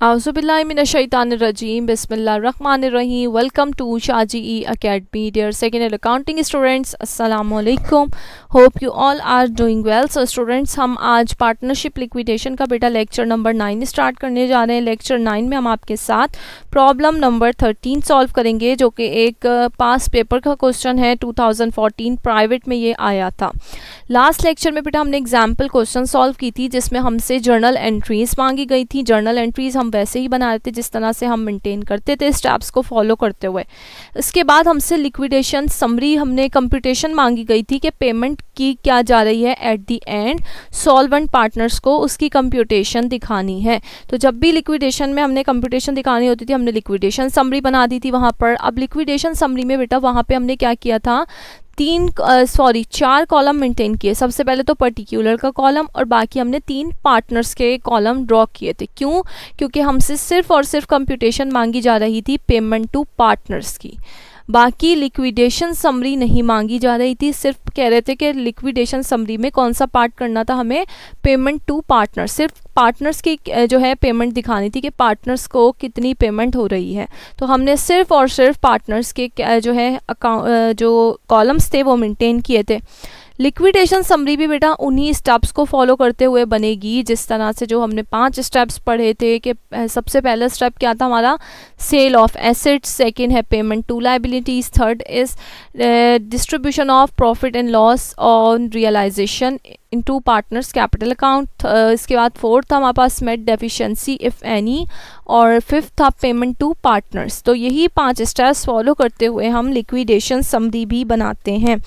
Auzubillahiminash-shaytanir-rajim. Bismillahir-rahmanir-rahim. Welcome to Shaji Academy. Dear second year accounting students, assalamu alaikum. Hope you all are doing well. So students, हम आज partnership liquidation का बेटा lecture number 9 start करने जा रहे हैं. Lecture 9 में हम आपके साथ प्रॉब्लम नंबर 13 सॉल्व करेंगे, जो कि एक पास पेपर का क्वेश्चन है. 2014 प्राइवेट में ये आया था. लास्ट लेक्चर में बेटा हमने एग्जाम्पल क्वेश्चन सॉल्व की थी, जिसमें हमसे जर्नल एंट्रीज मांगी गई थी. जर्नल एंट्रीज हम वैसे ही बना रहे थे जिस तरह से हम मेंटेन करते थे स्टेप्स को फॉलो करते हुए. इसके बाद हमसे लिक्विडेशन समरी हमने कंप्यूटेशन मांगी गई थी कि पेमेंट की क्या जा रही है at the end solvent partners को, उसकी कंप्यूटेशन दिखानी है. तो जब भी लिक्विडेशन में हमने कंप्यूटेशन दिखानी होती थी, हमने लिक्विडेशन समरी बना दी थी वहाँ पर. अब लिक्विडेशन समरी में बेटा वहाँ पे हमने क्या किया था, चार कॉलम मेंटेन किए. सबसे पहले तो पर्टिकुलर का कॉलम और बाकी हमने 3 पार्टनर्स के कॉलम ड्रॉ किए थे. क्यों? क्योंकि हमसे सिर्फ और सिर्फ कंप्यूटेशन मांगी जा रही थी पेमेंट टू पार्टनर्स की. बाकी लिक्विडेशन समरी नहीं मांगी जा रही थी. सिर्फ कह रहे थे कि लिक्विडेशन समरी में कौन सा पार्ट करना था, हमें पेमेंट टू पार्टनर्स, सिर्फ पार्टनर्स की जो है पेमेंट दिखानी थी कि पार्टनर्स को कितनी पेमेंट हो रही है. तो हमने सिर्फ और सिर्फ पार्टनर्स के जो है अकाउंट जो कॉलम्स थे वो मेंटेन किए थे. लिक्विडेशन समरी भी बेटा उन्हीं स्टेप्स को फॉलो करते हुए बनेगी जिस तरह से जो हमने 5 स्टेप्स पढ़े थे. कि सबसे पहला स्टेप क्या था हमारा, सेल ऑफ एसेट्स. सेकंड है payment to liabilities. Third is distribution of profit and loss on realisation into partners capital account. इसके बाद फोर्थ था हमारे पास मेट डेफिशिएंसी इफ एनी, और फिफ्थ था पेमेंट टू पार्टनर्स. तो यही 5 स्टेप्स फॉलो करते हुए हम लिक्विडेशन समरी भी बनाते हैं.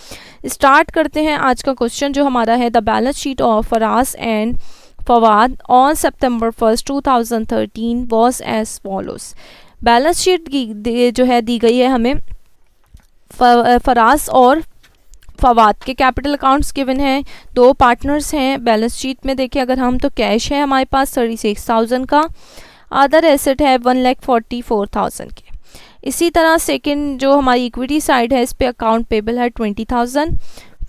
स्टार्ट करते हैं आज का क्वेश्चन जो हमारा है, the balance sheet of Faraz and Fawad on September 1, 2013 was as follows. Balance sheet जो है दी गई है हमें फराज और फवाद के. कैपिटल अकाउंट्स गिवन हैं, 2 पार्टनर्स हैं. बैलेंस शीट में देखें अगर हम, तो कैश है हमारे पास 36,000 का. अदर एसेट है 1,44,000 के. इसी तरह सेकंड जो हमारी इक्विटी साइड है, इस पे अकाउंट पेबल है 20,000.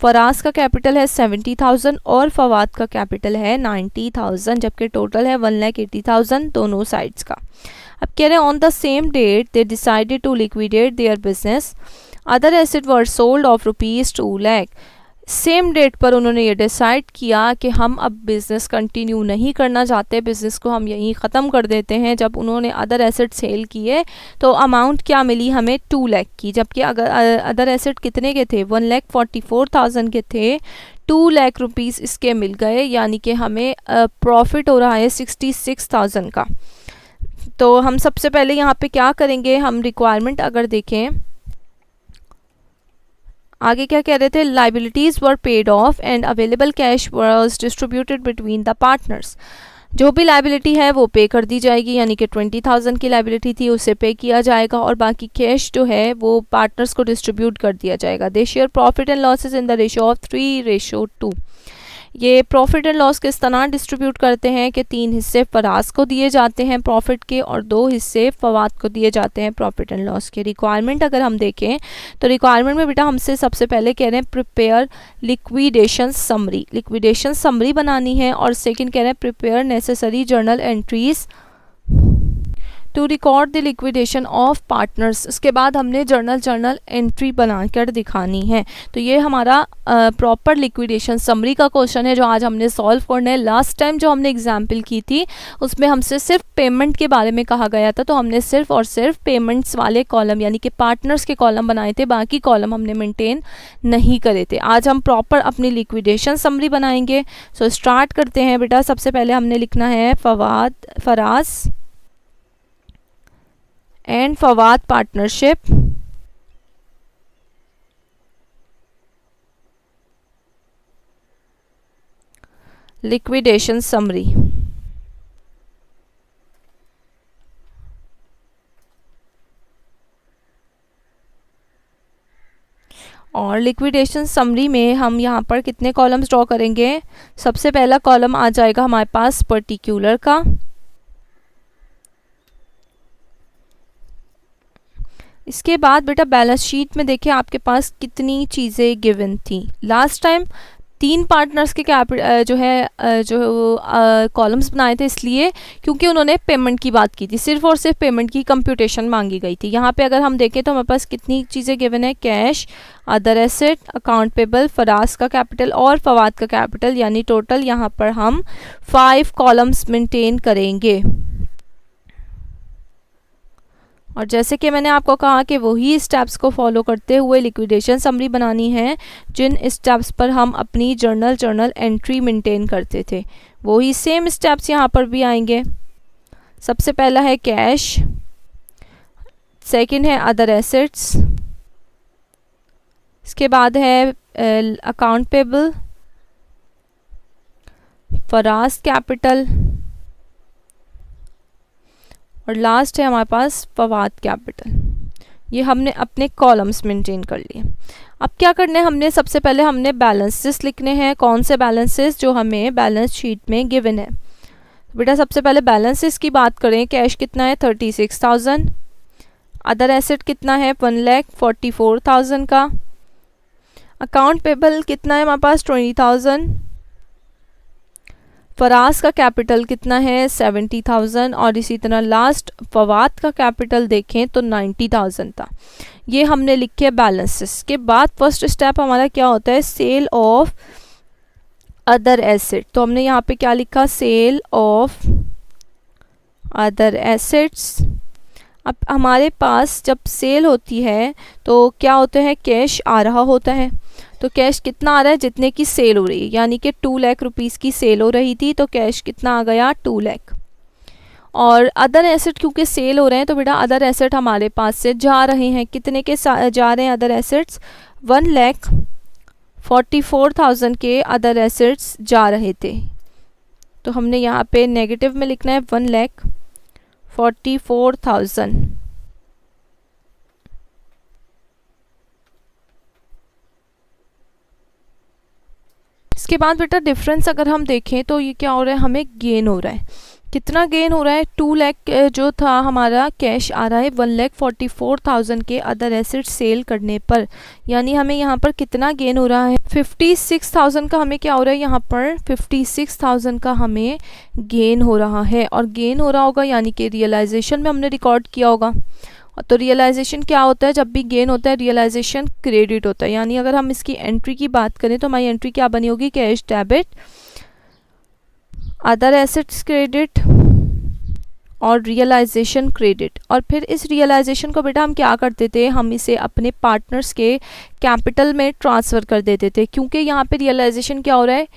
फराज का कैपिटल है 70,000 और फवाद का कैपिटल है 90,000, जबकि टोटल है 1,80,000 दोनों साइड्स का. अब कह रहे हैं on the same date they decided to liquidate their business. Other asset were sold off ₹2 lakh. Same date पर उन्होंने ये डिसाइड किया कि हम अब बिज़नेस कंटिन्यू नहीं करना चाहते, बिज़नेस को हम यहीं ख़त्म कर देते हैं. जब उन्होंने अदर एसेट सेल किए तो अमाउंट क्या मिली हमें, 2 लाख की. जबकि अगर अदर एसेट कितने के थे, 1,44,000 के थे. 2 लाख रुपीज़ इसके मिल गए, यानी कि हमें प्रॉफिट हो रहा है 66,000 का. तो हम सबसे पहले यहाँ पे क्या करेंगे, हम रिक्वायरमेंट अगर देखें आगे क्या कह रहे थे, liabilities were paid of and available cash was distributed between the partners. जो भी लाइबिलिटी है वो पे कर दी जाएगी, यानी कि 20,000 की लाइबिलिटी थी उसे पे किया जाएगा और बाकी कैश जो है वो पार्टनर्स को डिस्ट्रीब्यूट कर दिया जाएगा. They share profit and losses in the ratio of 3:2. ये प्रॉफिट एंड लॉस किस तरह डिस्ट्रीब्यूट करते हैं कि 3 हिस्से फराज को दिए जाते हैं प्रॉफिट के और 2 हिस्से फवाद को दिए जाते हैं प्रॉफिट एंड लॉस के. रिक्वायरमेंट अगर हम देखें तो रिक्वायरमेंट में बेटा हमसे सबसे पहले कह रहे हैं prepare liquidation summary. Liquidation summary बनानी है. और सेकंड कह रहे हैं prepare necessary journal entries to record the liquidation of partners. उसके बाद हमने जर्नल एंट्री बनाकर दिखानी है. तो ये हमारा प्रॉपर लिक्विडेशन समरी का क्वेश्चन है जो आज हमने सॉल्व करना है. लास्ट टाइम जो हमने एग्जाम्पल की थी उसमें हमसे सिर्फ पेमेंट के बारे में कहा गया था, तो हमने सिर्फ और सिर्फ पेमेंट्स वाले कॉलम यानी कि पार्टनर्स के कॉलम बनाए थे, बाकी कॉलम हमने मेंटेन नहीं करे थे. आज हम प्रॉपर अपनी लिक्विडेशन समरी बनाएंगे. सो स्टार्ट करते हैं बेटा. सबसे पहले हमने लिखना है Faraz and Fawad partnership liquidation summary. और लिक्विडेशन समरी में हम यहाँ पर कितने कॉलम्स ड्रॉ करेंगे, सबसे पहला कॉलम आ जाएगा हमारे पास पर्टिकुलर का. इसके बाद बेटा बैलेंस शीट में देखिए आपके पास कितनी चीज़ें गिवन थी. लास्ट टाइम 3 पार्टनर्स के जो है कॉलम्स बनाए थे, इसलिए क्योंकि उन्होंने पेमेंट की बात की थी, सिर्फ और सिर्फ पेमेंट की कंप्यूटेशन मांगी गई थी। यहाँ पे अगर हम देखें तो हमारे पास कितनी चीज़ें गिवन है, cash, other asset, account payable, Faraz का कैपिटल और फवाद का कैपिटल, यानी टोटल यहाँ पर हम 5 कॉलम्स मेंटेन करेंगे। और जैसे कि मैंने आपको कहा कि वही स्टेप्स को फॉलो करते हुए लिक्विडेशन समरी बनानी है, जिन स्टेप्स पर हम अपनी जर्नल एंट्री मेंटेन करते थे, वही सेम स्टेप्स यहाँ पर भी आएंगे। सबसे पहला है कैश, सेकंड है अदर एसेट्स, इसके बाद है अकाउंट पेबल, फराज कैपिटल और लास्ट है हमारे पास फवाद कैपिटल। ये हमने अपने कॉलम्स मेंटेन कर लिए। अब क्या करना है, हमने सबसे पहले हमने बैलेंसेस लिखने हैं। कौन से बैलेंसेस, जो हमें बैलेंस शीट में गिवन है। बेटा सबसे पहले बैलेंसेस की बात करें, कैश कितना है 36,000, अदर एसेट कितना है 1,44,000 का, अकाउंट पेबल कितना है हमारे पास 20,000, फराज का कैपिटल कितना है 70,000 और इसी तरह लास्ट फवाद का कैपिटल देखें तो 90,000 था। ये हमने लिखे बैलेंसेस के बाद फर्स्ट स्टेप हमारा क्या होता है, सेल ऑफ अदर एसेट। तो हमने यहाँ पे क्या लिखा, सेल ऑफ अदर एसेट्स। अब हमारे पास जब सेल होती है तो क्या होता है, कैश आ रहा होता है। तो कैश कितना आ रहा है, जितने की सेल हो रही है, यानी कि 2 लाख रुपीज़ की सेल हो रही थी तो कैश कितना आ गया 2 लाख। और अदर एसेट क्योंकि सेल हो रहे हैं तो बेटा अदर एसेट हमारे पास से जा रहे हैं, कितने के जा रहे हैं अदर एसेट्स, 1,44,000 के अदर एसेट्स जा रहे थे। तो हमने यहाँ पे नेगेटिव में लिखना है 1,44,000। इसके बाद बेटा डिफरेंस अगर हम देखें तो ये क्या हो रहा है, हमें गेन हो रहा है। कितना गेन हो रहा है, 2 लाख जो था हमारा कैश आ रहा है 1,44,000 के अदर एसेट सेल करने पर, यानी हमें यहाँ पर कितना गेन हो रहा है 56,000 का। हमें क्या हो रहा है यहाँ पर 56,000 का हमें गेन हो रहा है। और गेन हो रहा होगा यानी कि रियलाइजेशन में हमने रिकॉर्ड किया होगा। तो रियलाइजेशन क्या होता है, जब भी गेन होता है रियलाइजेशन क्रेडिट होता है। यानी अगर हम इसकी एंट्री की बात करें तो हमारी एंट्री क्या बनी होगी, cash debit, other assets credit और रियलाइजेशन क्रेडिट। और फिर इस रियलाइजेशन को बेटा हम क्या करते थे, हम इसे अपने पार्टनर्स के कैपिटल में ट्रांसफ़र कर देते थे। क्योंकि यहाँ पे रियलाइजेशन क्या हो रहा है,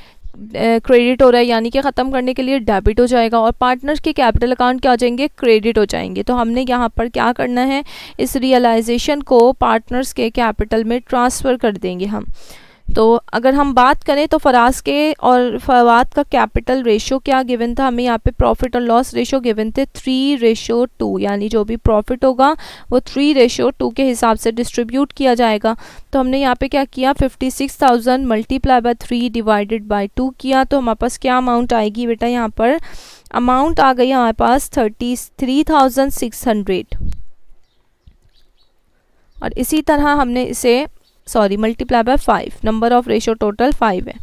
क्रेडिट हो रहा है, यानी कि ख़त्म करने के लिए डेबिट हो जाएगा और पार्टनर्स के कैपिटल अकाउंट क्या हो जाएंगे, क्रेडिट हो जाएंगे। तो हमने यहाँ पर क्या करना है, इस रियलाइजेशन को पार्टनर्स के कैपिटल में ट्रांसफ़र कर देंगे हम। तो अगर हम बात करें तो फराज के और फवाद का कैपिटल रेशो क्या गिवन था, हमें यहाँ पे प्रॉफिट और लॉस रेशो गिवन थे 3:2, यानी जो भी प्रॉफिट होगा वो 3:2 के हिसाब से डिस्ट्रीब्यूट किया जाएगा। तो हमने यहाँ पे क्या किया, 56,000 मल्टीप्लाई बाय 3 डिवाइडेड बाय 2 किया। तो हमारे पास क्या अमाउंट आएगी बेटा, यहाँ पर अमाउंट आ गई हमारे पास 33,600। और इसी तरह हमने इसे multiply by 5, number of ratio total 5 है।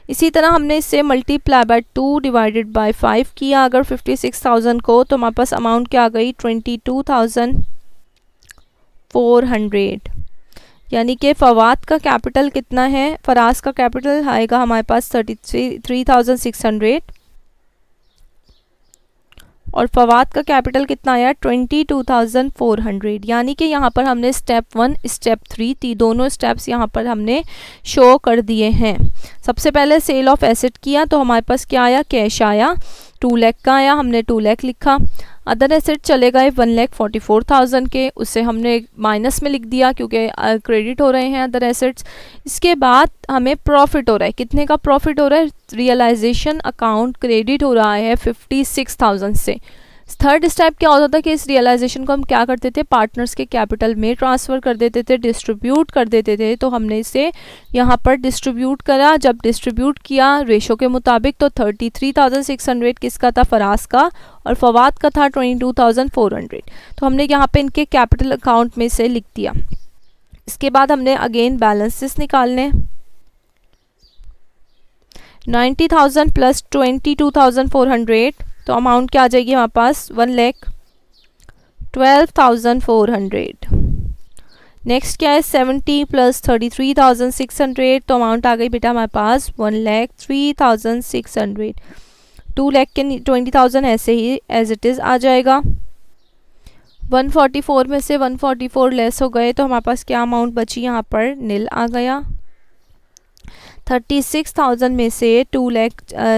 इसी तरह हमने इससे मल्टीप्लाई बाय 2 डिवाइडेड बाय 5 किया अगर 56,000 को, तो हमारे पास अमाउंट क्या आ गई 22,400। यानी कि फवाद का कैपिटल कितना है, फराज का कैपिटल आएगा हमारे पास 33,600 और फवाद का कैपिटल कितना आया 22,400। यानी कि यहाँ पर हमने स्टेप 1 स्टेप 3 दोनों स्टेप्स यहाँ पर हमने शो कर दिए हैं। सबसे पहले सेल ऑफ एसेट किया तो हमारे पास क्या आया, कैश आया 2 लाख का आया, हमने 2 लाख लिखा। अदर एसेट चले गए 1,44,000 के, उससे हमने माइनस में लिख दिया क्योंकि क्रेडिट हो रहे हैं अदर एसेट्स। इसके बाद हमें प्रॉफिट हो रहा है, कितने का प्रॉफिट हो रहा है, रियलाइजेशन अकाउंट क्रेडिट हो रहा है 56,000 से। थर्ड स्टेप क्या होता था कि इस रियलाइजेशन को हम क्या करते थे, पार्टनर्स के कैपिटल में ट्रांसफ़र कर देते थे, डिस्ट्रीब्यूट कर देते थे। तो हमने इसे यहाँ पर डिस्ट्रीब्यूट करा, जब डिस्ट्रीब्यूट किया रेशो के मुताबिक तो 33,600 किसका था, फराज का, और फवाद का था 22,400। तो हमने यहाँ पे इनके कैपिटल अकाउंट में से लिख दिया। इसके बाद हमने अगेन बैलेंसेस निकालने, 90,000 प्लस 22,400, तो अमाउंट क्या आ जाएगी हमारे पास 1,12,400। नेक्स्ट क्या है 70 प्लस 33,600, तो अमाउंट आ गई बेटा हमारे पास 1,03,600। 2 लाख के 20,000 ऐसे ही एज इट इज़ आ जाएगा। 144 में से 144 लेस हो गए तो हमारे पास क्या अमाउंट बची, यहाँ पर नील आ गया। 36,000 में से 2 लाख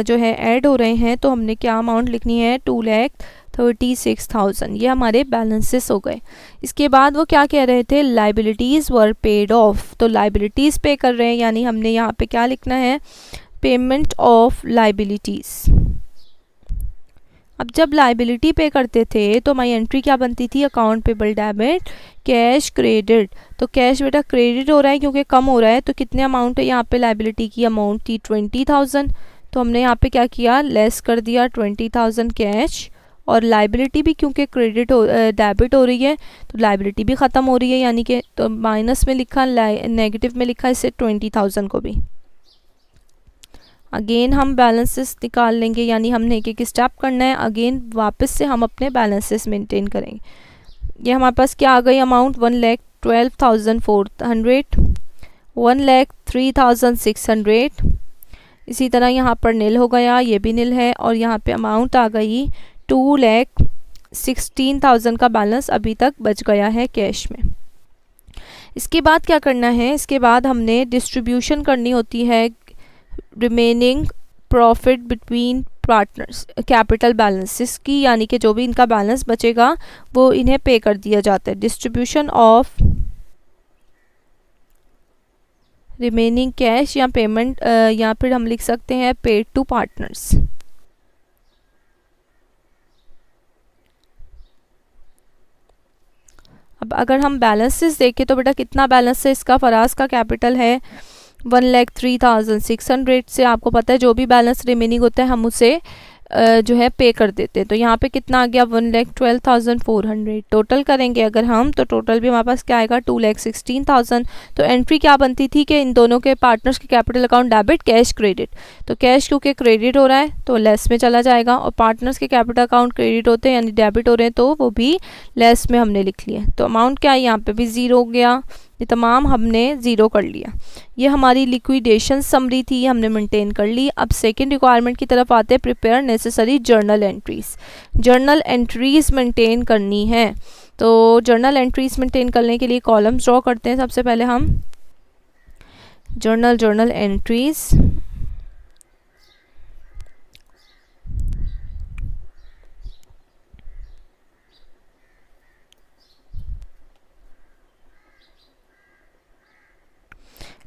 जो है ऐड हो रहे हैं, तो हमने क्या अमाउंट लिखनी है 2,36,000। ये हमारे बैलेंसेस हो गए। इसके बाद वो क्या कह रहे थे, लाइबिलिटीज़ वर पेड ऑफ, तो लाइबिलिटीज़ पे कर रहे हैं, यानी हमने यहाँ पे क्या लिखना है, पेमेंट ऑफ लाइबिलिटीज़। अब जब लाइबिलिटी पे करते थे तो हमारी एंट्री क्या बनती थी, account payable debit cash credit. तो कैश बेटा क्रेडिट हो रहा है क्योंकि कम हो रहा है, तो कितने अमाउंट है यहाँ पे, लाइबिलिटी की अमाउंट थी 20,000, तो हमने यहाँ पे क्या किया, लेस कर दिया 20,000 कैश, और लाइबिलिटी भी क्योंकि क्रेडिट हो डेबिट हो रही है तो लाइबिलिटी भी ख़त्म हो रही है, यानी कि तो माइनस में लिखा, नेगेटिव में लिखा इससे 20,000 को भी। अगेन हम बैलेंसेस निकाल लेंगे, यानी हमने एक एक स्टेप करना है, अगेन वापस से हम अपने बैलेंसेस मेंटेन करेंगे। ये हमारे पास क्या आ गई अमाउंट, 1,12,400, 1,03,600। इसी तरह यहाँ पर नील हो गया, ये भी नील है, और यहाँ पे अमाउंट आ गई 2,16,000 का बैलेंस अभी तक बच गया है कैश में। इसके बाद क्या करना है, इसके बाद हमने डिस्ट्रीब्यूशन करनी होती है remaining profit between partners capital balances की, यानी कि जो भी इनका बैलेंस बचेगा वो इन्हें पे कर दिया जाता है। डिस्ट्रीब्यूशन ऑफ रिमेनिंग कैश या पेमेंट, या फिर हम लिख सकते हैं पेड टू पार्टनर्स। अब अगर हम बैलेंसेस देखें तो बेटा कितना बैलेंस है इसका, फराज का कैपिटल है 1,03,600 से, आपको पता है जो भी बैलेंस रिमेनिंग होता है हम उसे जो है पे कर देते हैं। तो यहाँ पे कितना आ गया 1,12,400। टोटल करेंगे अगर हम, तो टोटल भी हमारे पास क्या आएगा 2,16,000। तो एंट्री क्या बनती थी कि इन दोनों के पार्टनर्स के capital account debit cash credit, तो कैश क्योंकि क्रेडिट हो रहा है तो लेस में चला जाएगा, और पार्टनर्स के कैपिटल अकाउंट क्रेडिट होते हैं यानी डेबिट हो रहे हैं तो वो भी लेस में हमने लिख लिया। तो अमाउंट क्या है, यहाँ पे भी ज़ीरो हो गया, ये तमाम हमने ज़ीरो कर लिया। ये हमारी लिक्विडेशन समरी थी, हमने मेंटेन कर ली। अब सेकंड रिक्वायरमेंट की तरफ आते हैं, prepare necessary journal entries. Journal entries maintain करनी है, तो जर्नल एंट्रीज़ मेंटेन करने के लिए कॉलम्स ड्रॉ करते हैं। सबसे पहले हम जर्नल एंट्रीज़,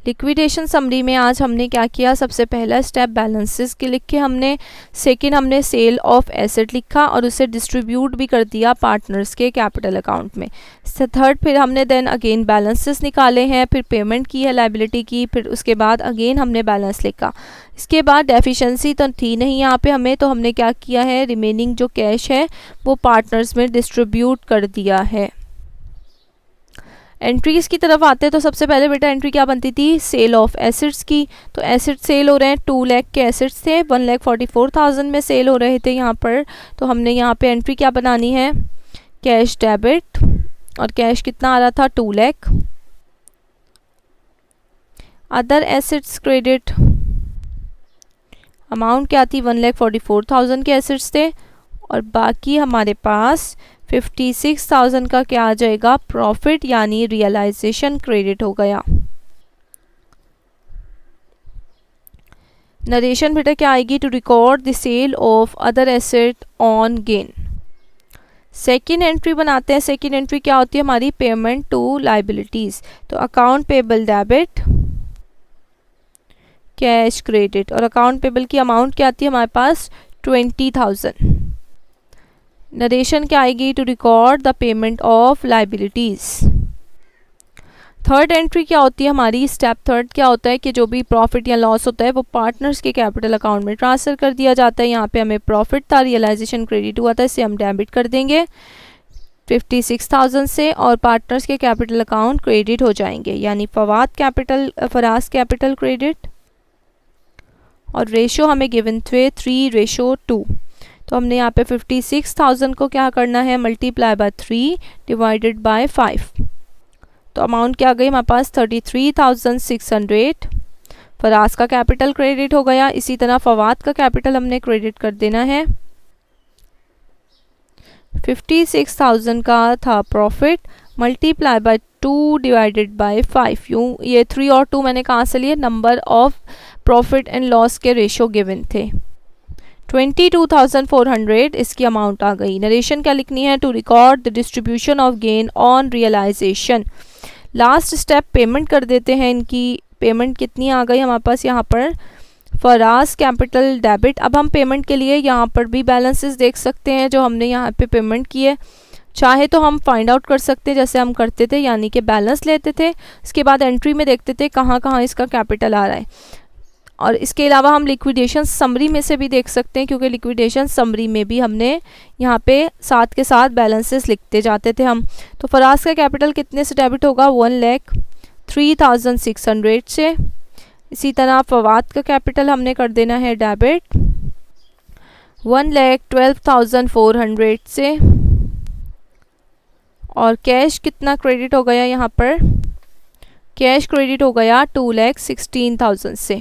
लिक्विडेशन समरी में आज हमने क्या किया, सबसे पहला स्टेप बैलेंसेस के लिखे हमने, सेकंड हमने सेल ऑफ एसेट लिखा और उसे डिस्ट्रीब्यूट भी कर दिया पार्टनर्स के कैपिटल अकाउंट में। थर्ड फिर हमने देन अगेन बैलेंसेस निकाले हैं, फिर पेमेंट की है लाइबिलिटी की, फिर उसके बाद अगेन हमने बैलेंस लिखा। इसके बाद डेफिशिएंसी तो थी नहीं यहाँ पे हमें, तो हमने क्या किया है, रिमेनिंग जो कैश है वो पार्टनर्स में डिस्ट्रीब्यूट कर दिया है। एंट्रीज़ की तरफ आते हैं, तो सबसे पहले बेटा एंट्री क्या बनती थी, सेल ऑफ एसेट्स की। तो एसेट सेल हो रहे हैं, 2 लाख के एसेट्स थे, 1,44,000 में सेल हो रहे थे यहाँ पर, तो हमने यहाँ पे एंट्री क्या बनानी है, कैश डेबिट, और कैश कितना आ रहा था 2 lakh. Other assets credit, amount क्या थी 1,44,000 के एसेट्स थे, और बाकी हमारे पास 56,000 का क्या आ जाएगा, प्रॉफिट यानी रियलाइजेशन क्रेडिट हो गया। नरेशन बेटा क्या आएगी, to record the sale of other asset on gain. Second entry बनाते हैं, सेकेंड एंट्री क्या होती है हमारी, पेमेंट टू लाइबिलिटीज। तो account payable debit cash credit, और अकाउंट पेबल की अमाउंट क्या आती है हमारे पास 20,000। नरेशन क्या आएगी, to record the payment of liabilities. Third entry क्या होती है हमारी, स्टेप थर्ड क्या होता है कि जो भी प्रॉफिट या लॉस होता है वो पार्टनर्स के कैपिटल अकाउंट में ट्रांसफ़र कर दिया जाता है। यहाँ पे हमें प्रॉफिट था, रियलाइजेशन क्रेडिट हुआ था, इससे हम डेबिट कर देंगे 56,000 से, और पार्टनर्स के कैपिटल अकाउंट क्रेडिट हो जाएंगे, यानी फराज कैपिटल क्रेडिट और रेशो हमें गिवन थे 3:2। तो हमने यहाँ पे 56,000 को क्या करना है, मल्टीप्लाई बाय 3 डिवाइडेड बाय 5। तो अमाउंट क्या गई हमारे पास 33,600। फराज का कैपिटल क्रेडिट हो गया। इसी तरह फवाद का कैपिटल हमने क्रेडिट कर देना है। 56,000 का था profit, multiply by 2 divided by 5। यूँ ये 3 और 2 मैंने कहाँ से लिए, number of profit and loss के रेशो गिवन थे। 22,400 इसकी अमाउंट आ गई। नरेशन क्या लिखनी है, to record the distribution of gain on realisation. Last step payment कर देते हैं। इनकी पेमेंट कितनी आ गई हमारे पास यहाँ पर, फराज कैपिटल डेबिट। अब हम पेमेंट के लिए यहाँ पर भी बैलेंसेस देख सकते हैं जो हमने यहाँ पे पेमेंट किए। चाहे तो हम फाइंड आउट कर सकते हैं जैसे हम करते थे, यानी कि बैलेंस लेते थे, इसके बाद एंट्री में देखते थे कहाँ कहाँ इसका कैपिटल आ रहा है। और इसके अलावा हम लिक्विडेशन समरी में से भी देख सकते हैं, क्योंकि लिक्विडेशन समरी में भी हमने यहाँ पे साथ के साथ बैलेंसेस लिखते जाते थे हम। तो फराज का कैपिटल कितने से डेबिट होगा, 1,03,600 से। इसी तरह फवाद का कैपिटल हमने कर देना है डेबिट 1,12,400 से। और कैश कितना क्रेडिट हो गया यहाँ पर, कैश क्रेडिट हो गया 2,16,000 से।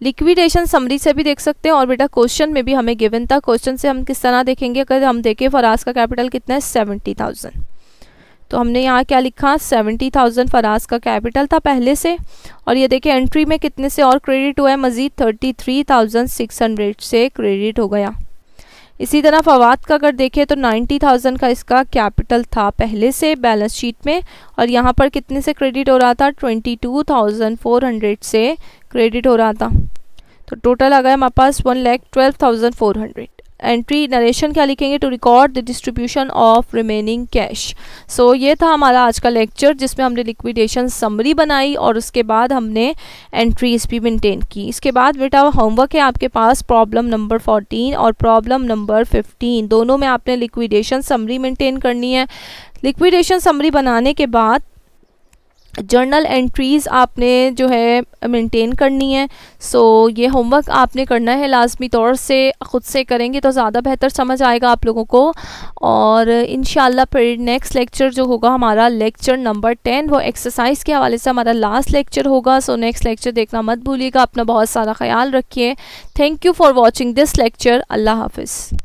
लिक्विडेशन समरी से भी देख सकते हैं। और बेटा क्वेश्चन में भी हमें गिवन था, क्वेश्चन से हम किस तरह देखेंगे, अगर हम देखें फराज का कैपिटल कितना है 70,000, तो हमने यहाँ क्या लिखा 70,000 फराज का कैपिटल था पहले से। और ये देखिए एंट्री में कितने से और क्रेडिट हुआ है, मज़ीद 33,600 से क्रेडिट हो गया। इसी तरह फवाद का अगर देखें तो 90,000 का इसका कैपिटल था पहले से बैलेंस शीट में, और यहाँ पर कितने से क्रेडिट हो रहा था, 22,400 से क्रेडिट हो रहा था। तो टोटल आ गया हमारे पास 1,12,400। एंट्री नरेशन क्या लिखेंगे, to record the distribution of remaining cash. So ये था हमारा आज का लेक्चर जिसमें हमने लिक्विडेशन समरी बनाई और उसके बाद हमने एंट्रीज भी मेंटेन की। इसके बाद बेटा होमवर्क है आपके पास, प्रॉब्लम नंबर 14 और प्रॉब्लम नंबर 15, दोनों में आपने लिक्विडेशन समरी मेंटेन करनी है। लिक्विडेशन समरी बनाने के बाद जर्नल एंट्रीज़ आपने जो है मेंटेन करनी है। सो ये होमवर्क आपने करना है लाजमी तौर से, ख़ुद से करेंगे तो ज़्यादा बेहतर समझ आएगा आप लोगों को। और इंशाल्लाह फिर नेक्स्ट लेक्चर जो होगा हमारा लेक्चर नंबर 10, वो एक्सरसाइज के हवाले से हमारा लास्ट लेक्चर होगा। सो नेक्स्ट लेक्चर देखना मत भूलिएगा। अपना बहुत सारा ख्याल रखिए। Thank you for watching this lecture. अल्लाह हाफिज़।